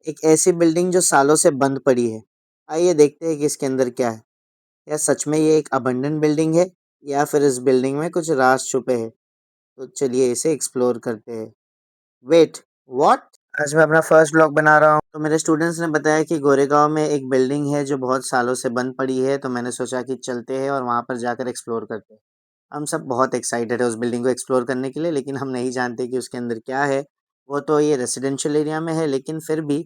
एक ऐसी बिल्डिंग जो सालों से बंद पड़ी है। आइए देखते हैं कि इसके अंदर क्या है। क्या सच में ये एक अबंडन बिल्डिंग है या फिर इस बिल्डिंग में कुछ राज छुपे हैं। तो चलिए इसे एक्सप्लोर करते हैं। Wait, what? आज मैं अपना फर्स्ट ब्लॉग बना रहा हूँ तो मेरे स्टूडेंट्स ने बताया कि गोरेगांव में एक बिल्डिंग है जो बहुत सालों से बंद पड़ी है, तो मैंने सोचा कि चलते हैं और वहाँ पर जाकर एक्सप्लोर करते हैं। हम सब बहुत एक्साइटेड है उस बिल्डिंग को एक्सप्लोर करने के लिए, लेकिन हम नहीं जानते कि उसके अंदर क्या है। वो तो ये रेसिडेंशियल एरिया में है, लेकिन फिर भी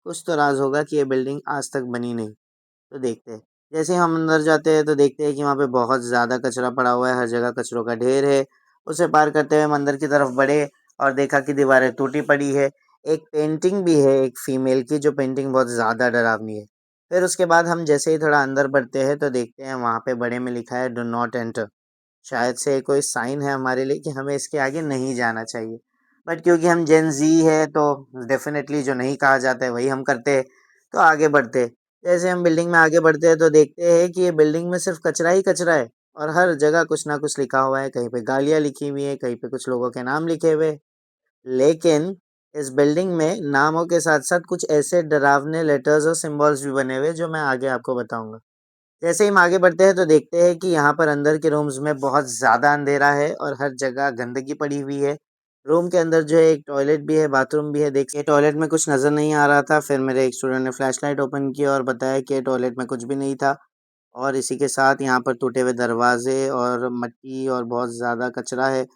कुछ तो राज होगा कि ये बिल्डिंग आज तक बनी नहीं। तो देखते हैं। जैसे ही हम अंदर जाते हैं तो देखते हैं कि वहाँ पे बहुत ज़्यादा कचरा पड़ा हुआ है, हर जगह कचरों का ढेर है। उसे पार करते हुए हम अंदर की तरफ बढ़े और देखा कि दीवारें टूटी पड़ी है। एक पेंटिंग भी है एक फीमेल की, जो पेंटिंग बहुत ज़्यादा डरावनी है। फिर उसके बाद हम जैसे ही थोड़ा अंदर बढ़ते हैं तो देखते हैं वहाँ पे बड़े में लिखा है डू नॉट एंटर। शायद से कोई साइन है हमारे लिए कि हमें इसके आगे नहीं जाना चाहिए। बट क्योंकि हम जेन ज़ी है तो डेफ़िनेटली जो नहीं कहा जाता है वही हम करते हैं, तो आगे बढ़ते हैं। जैसे हम बिल्डिंग में आगे बढ़ते हैं तो देखते हैं कि ये बिल्डिंग में सिर्फ़ कचरा ही कचरा है और हर जगह कुछ ना कुछ लिखा हुआ है। कहीं पे गालियाँ लिखी हुई हैं, कहीं पे कुछ लोगों के नाम लिखे हुए हैं। लेकिन इस बिल्डिंग में नामों के साथ-साथ कुछ ऐसे डरावने लेटर्स और सिम्बल्स भी बने हुए हैं जो मैं आगे आपको बताऊँगा। जैसे ही हम आगे बढ़ते हैं तो देखते हैं कि यहाँ पर अंदर के रूम्स में बहुत ज़्यादा अंधेरा है और हर जगह गंदगी पड़ी हुई है। रूम के अंदर जो है एक टॉयलेट भी है, बाथरूम भी है। देखिए टॉयलेट में कुछ नज़र नहीं आ रहा था, फिर मेरे एक स्टूडेंट ने फ्लैशलाइट ओपन की और बताया कि टॉयलेट में कुछ भी नहीं था। और इसी के साथ यहाँ पर टूटे हुए दरवाजे और मिट्टी और बहुत ज़्यादा कचरा है।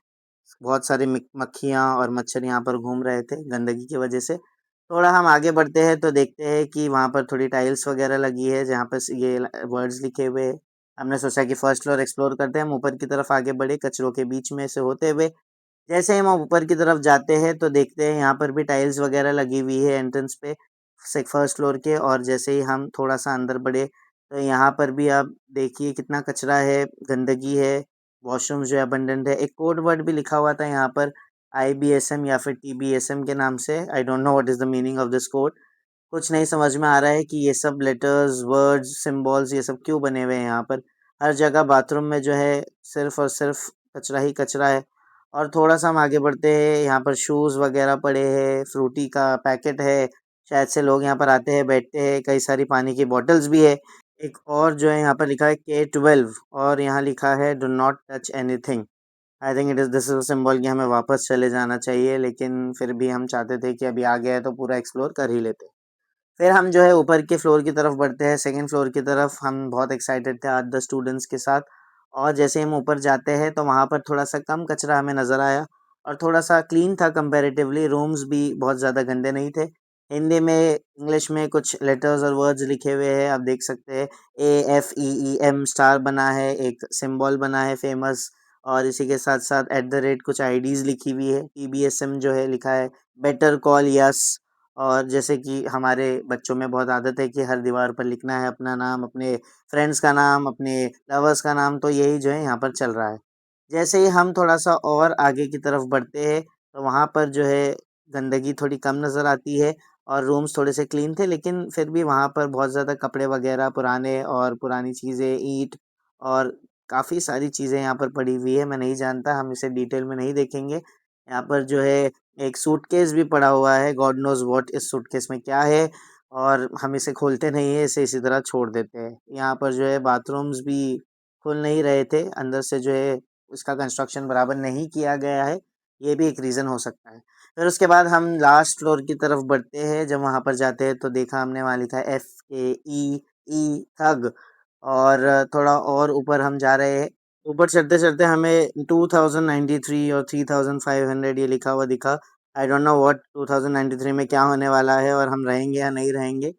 बहुत सारी मक्खियाँ और मच्छर यहाँ पर घूम रहे थे गंदगी की वजह से। थोड़ा हम आगे बढ़ते हैं तो देखते हैं कि वहाँ पर थोड़ी टाइल्स वगैरह लगी है जहाँ पर ये वर्ड्स लिखे हुए हैं। हमने सोचा कि फर्स्ट फ्लोर एक्सप्लोर करते हैं, हम ऊपर की तरफ आगे बढ़े कचरों के बीच में से होते हुए। जैसे ही हम ऊपर की तरफ जाते हैं तो देखते हैं यहाँ पर भी टाइल्स वगैरह लगी हुई है एंट्रेंस पे से फर्स्ट फ्लोर के। और जैसे ही हम थोड़ा-सा अंदर बढ़े तो यहाँ पर भी आप देखिए कितना कचरा है, गंदगी है, वॉशरूम जो है अबंडेंट है। एक कोड वर्ड भी लिखा हुआ था यहाँ पर आईबीएसएम या फिर टीबीएसएम के नाम से। आई don't know what is the meaning of this code. कुछ नहीं समझ में आ रहा है कि ये सब लेटर्स, वर्ड्स, सिम्बल्स ये सब क्यों बने हुए हैं यहाँ पर। हर जगह बाथरूम में जो है सिर्फ़ और सिर्फ़ कचरा ही कचरा है। और थोड़ा-सा हम आगे बढ़ते हैं, यहाँ पर शूज़ वगैरह पड़े हैं, फ्रूटी का पैकेट है, शायद से लोग यहाँ पर आते हैं, बैठते हैं, कई सारी पानी की बॉटल्स भी है। एक और जो है यहाँ पर लिखा है K12 और यहाँ लिखा है do not touch anything. I think it is this is a symbol कि हमें वापस चले जाना चाहिए, लेकिन फिर भी हम चाहते थे कि अभी आ गए हैं तो पूरा एक्सप्लोर कर ही लेते। फिर हम जो है ऊपर के फ्लोर की तरफ बढ़ते हैं, सेकंड फ्लोर की तरफ। हम बहुत एक्साइटेड थे 8-10 स्टूडेंट्स के साथ। और जैसे ही हम ऊपर जाते हैं तो वहाँ पर थोड़ा-सा कम कचरा हमें नज़र आया और थोड़ा-सा क्लीन था कंपैरेटिवली, रूम्स भी बहुत ज़्यादा गंदे नहीं थे। हिंदी में, इंग्लिश में कुछ लेटर्स और वर्ड्स लिखे हुए हैं, आप देख सकते हैं। AFEEM स्टार बना है, एक सिंबल बना है फ़ेमस। और इसी के साथ-साथ एट द रेट कुछ आईडीज़ लिखी हुई है, TBSM जो है लिखा है, बेटर कॉल यस। और जैसे कि हमारे बच्चों में बहुत आदत है कि हर दीवार पर लिखना है अपना नाम, अपने फ्रेंड्स का नाम, अपने लवर्स का नाम, तो यही जो है यहाँ पर चल रहा है। जैसे ही हम थोड़ा-सा और आगे की तरफ बढ़ते हैं, तो वहाँ पर जो है गंदगी थोड़ी कम नज़र आती है और रूम्स थोड़े से क्लीन थे, लेकिन फिर भी वहाँ पर बहुत ज़्यादा कपड़े वगैरह पुराने और पुरानी चीज़ें, ईंट और काफ़ी सारी चीज़ें यहाँ पर पड़ी हुई है। मैं नहीं जानता, हम इसे डिटेल में नहीं देखेंगे। यहाँ पर जो है एक सूटकेस भी पड़ा हुआ है, God nose what is suitcase में क्या है। और हम इसे खोलते नहीं हैं, इसे इसी तरह छोड़ देते हैं। यहाँ पर जो है बाथरूम्स भी खुल नहीं रहे थे, अंदर से जो है उसका कंस्ट्रक्शन बराबर नहीं किया गया है, ये भी एक रीज़न हो सकता है। फिर उसके बाद हम लास्ट फ्लोर की तरफ बढ़ते हैं, जब वहाँ पर जाते हैं तो देखा हमने वहाँ लिखा है FAEE थग। और थोड़ा और ऊपर हम जा रहे हैं, ऊपर चढ़ते-चढ़ते हमें 2093 और 3500 ये लिखा हुआ दिखा। आई डोंट नो व्हाट 2093 में क्या होने वाला है और हम रहेंगे या नहीं रहेंगे।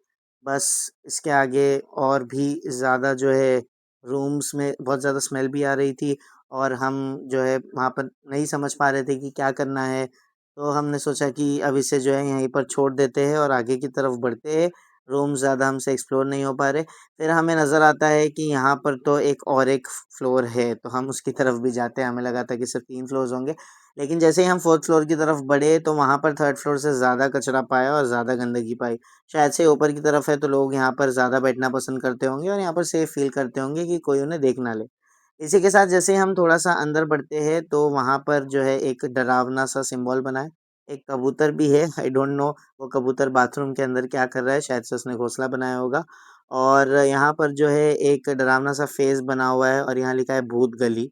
बस इसके आगे और भी ज़्यादा जो है रूम्स में बहुत ज़्यादा स्मेल भी आ रही थी और हम जो है वहाँ पर नहीं समझ पा रहे थे कि क्या करना है। तो हमने सोचा कि अब इसे जो है यहीं पर छोड़ देते हैं और आगे की तरफ बढ़ते हैं। रूम ज़्यादा हमसे एक्सप्लोर नहीं हो पा रहे। फिर हमें नज़र आता है कि यहाँ पर तो एक फ्लोर है, तो हम उसकी तरफ भी जाते हैं। हमें लगा था कि सिर्फ़ 3 फ्लोर्स होंगे, लेकिन जैसे ही हम 4th फ्लोर की तरफ बढ़े तो वहाँ पर 3rd फ्लोर से ज़्यादा कचरा पाया और ज़्यादा गंदगी पाई। शायद से ऊपर की तरफ है तो लोग यहाँ पर ज़्यादा बैठना पसंद करते होंगे और यहाँ पर सेफ फ़ील करते होंगे कि कोई उन्हें देख ना ले। इसी के साथ जैसे ही हम थोड़ा-सा अंदर बढ़ते हैं तो वहाँ पर जो है एक डरावना-सा सिम्बल बना है। एक कबूतर भी है, आई डोंट नो वो कबूतर बाथरूम के अंदर क्या कर रहा है, शायद से उसने घोंसला बनाया होगा। और यहाँ पर जो है एक डरावना सा फेस बना हुआ है और यहाँ लिखा है भूत गली।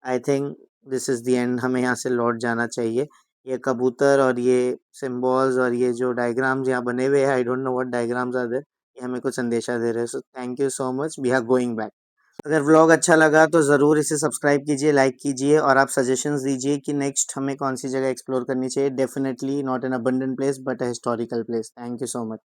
I think this is the end, हमें यहाँ से लौट जाना चाहिए। ये कबूतर और ये सिम्बॉल्स और ये जो डायग्राम्स यहाँ बने हुए हैं, I don't know what diagrams are there, ये हमें कुछ संदेशा दे रहे हैं। So thank you so much, we are going back. अगर व्लॉग अच्छा लगा तो ज़रूर इसे सब्सक्राइब कीजिए, लाइक कीजिए और आप सजेशंस दीजिए कि नेक्स्ट हमें कौन सी जगह एक्सप्लोर करनी चाहिए। Definitely not an abundant place but a historical place. Thank you so much.